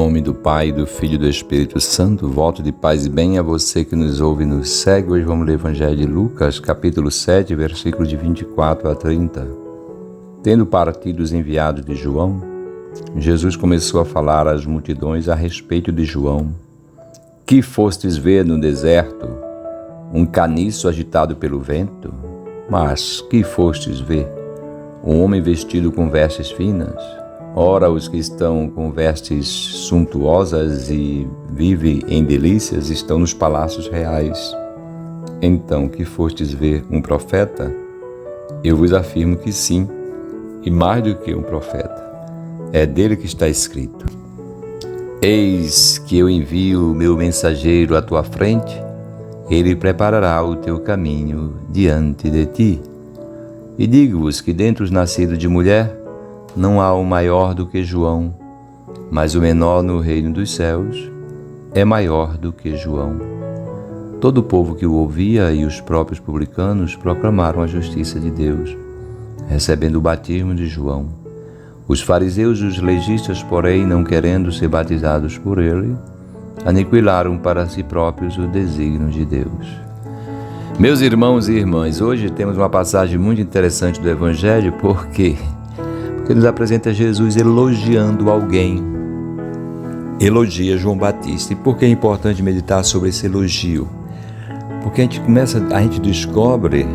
nome do Pai, do Filho e do Espírito Santo, voto de paz e bem a você que nos ouve e nos segue. Hoje vamos ler o Evangelho de Lucas, capítulo 7, versículos de 24 a 30. Tendo partido os enviados de João, Jesus começou a falar às multidões a respeito de João. Que fostes ver no deserto? Um caniço agitado pelo vento? Mas que fostes ver? Um homem vestido com vestes finas? Ora, os que estão com vestes suntuosas e vivem em delícias estão nos palácios reais. Então, que fostes ver um profeta? Eu vos afirmo que sim, e mais do que um profeta. É dele que está escrito: Eis que eu envio o meu mensageiro à tua frente, ele preparará o teu caminho diante de ti. E digo-vos que dentre os nascidos de mulher, não há um maior do que João, mas o menor no reino dos céus é maior do que João. Todo o povo que o ouvia e os próprios publicanos proclamaram a justiça de Deus, recebendo o batismo de João. Os fariseus e os legistas, porém, não querendo ser batizados por ele, aniquilaram para si próprios o desígnio de Deus. Meus irmãos e irmãs, hoje temos uma passagem muito interessante do Evangelho, porque nos apresenta Jesus elogiando alguém. Elogia João Batista. E por que é importante meditar sobre esse elogio? Porque a gente descobre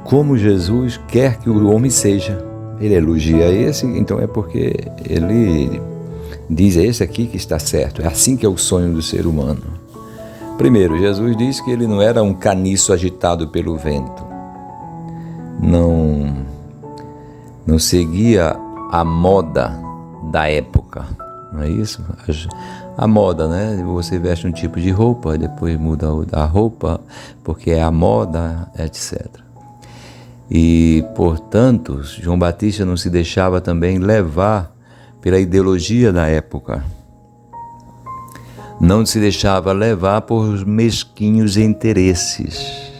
como Jesus quer que o homem seja. Ele elogia esse, então é porque ele diz: é esse aqui que está certo. É assim que é o sonho do ser humano. Primeiro, Jesus disse que ele não era um caniço agitado pelo vento. Não seguia a moda da época, não é isso? A moda, né? Você veste um tipo de roupa e depois muda a roupa porque é a moda, etc. E, portanto, João Batista não se deixava também levar pela ideologia da época. Não se deixava levar por mesquinhos interesses.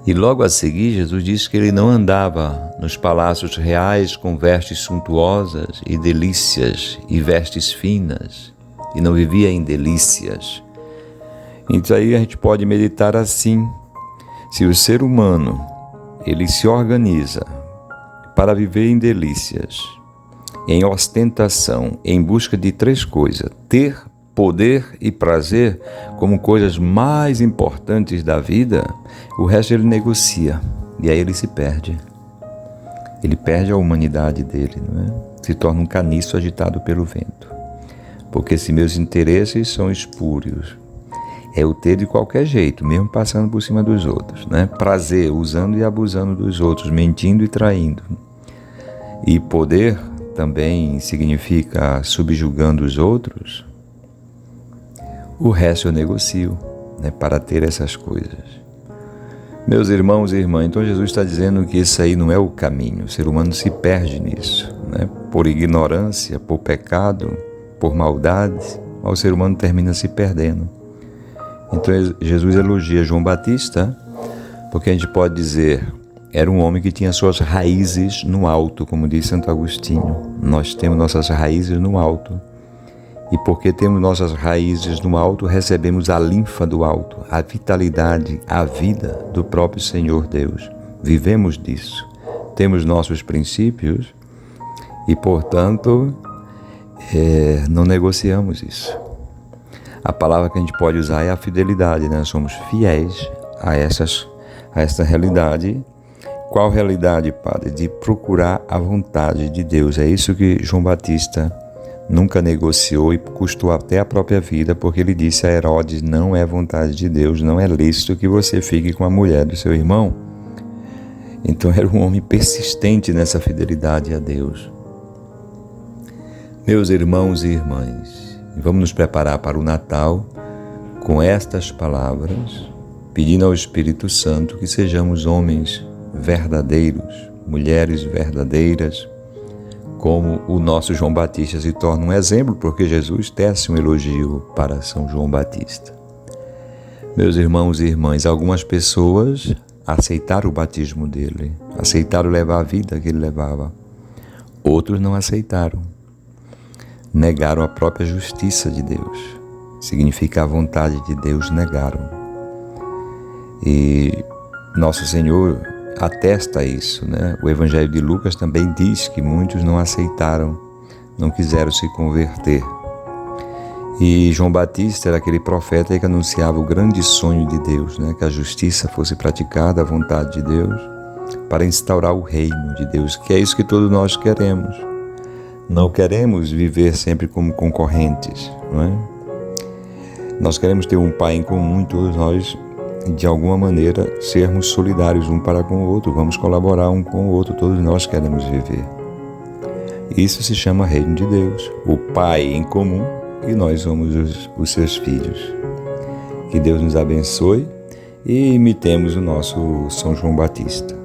E logo a seguir, Jesus disse que ele não andava nos palácios reais com vestes suntuosas e delícias e vestes finas, e não vivia em delícias. Então aí a gente pode meditar assim: se o ser humano ele se organiza para viver em delícias, em ostentação, em busca de três coisas: ter, poder e prazer como coisas mais importantes da vida, o resto ele negocia, e aí ele se perde. Ele perde a humanidade dele, não é? Se torna um caniço agitado pelo vento. Porque se meus interesses são espúrios, é o ter de qualquer jeito, mesmo passando por cima dos outros, né? Prazer, usando e abusando dos outros, mentindo e traindo. E poder também significa subjugando os outros. O resto eu negocio, né, para ter essas coisas. Meus irmãos e irmãs, então Jesus está dizendo que isso aí não é o caminho. O ser humano se perde nisso, né? Por ignorância, por pecado, por maldades, o ser humano termina se perdendo. Então Jesus elogia João Batista, porque a gente pode dizer, era um homem que tinha suas raízes no alto, como diz Santo Agostinho. Nós temos nossas raízes no alto. E porque temos nossas raízes no alto, recebemos a linfa do alto, a vitalidade, a vida do próprio Senhor Deus. Vivemos disso. Temos nossos princípios e, portanto, não negociamos isso. A palavra que a gente pode usar é a fidelidade, né? Nós somos fiéis a essa realidade. Qual realidade, Padre? De procurar a vontade de Deus. É isso que João Batista nunca negociou e custou até a própria vida, porque ele disse a Herodes: não é vontade de Deus, não é lícito que você fique com a mulher do seu irmão. Então era um homem persistente nessa fidelidade a Deus. Meus irmãos e irmãs, vamos nos preparar para o Natal com estas palavras, pedindo ao Espírito Santo que sejamos homens verdadeiros, mulheres verdadeiras, como o nosso João Batista se torna um exemplo, porque Jesus tece um elogio para São João Batista. Meus irmãos e irmãs, algumas pessoas aceitaram o batismo dele, aceitaram levar a vida que ele levava. Outros não aceitaram. negaram a própria justiça de Deus. Significa a vontade de Deus, negaram. E Nosso Senhor atesta isso, né? O Evangelho de Lucas também diz que muitos não aceitaram, não quiseram se converter. E João Batista era aquele profeta que anunciava o grande sonho de Deus, né? Que a justiça fosse praticada, a vontade de Deus, para instaurar o reino de Deus, que é isso que todos nós queremos. Não queremos viver sempre como concorrentes, não é? Nós queremos ter um Pai em comum, todos nós, de alguma maneira, sermos solidários um para com o outro, vamos colaborar um com o outro, todos nós queremos viver. Isso se chama Reino de Deus, o Pai em comum e nós somos os seus filhos. Que Deus nos abençoe e imitemos o nosso São João Batista.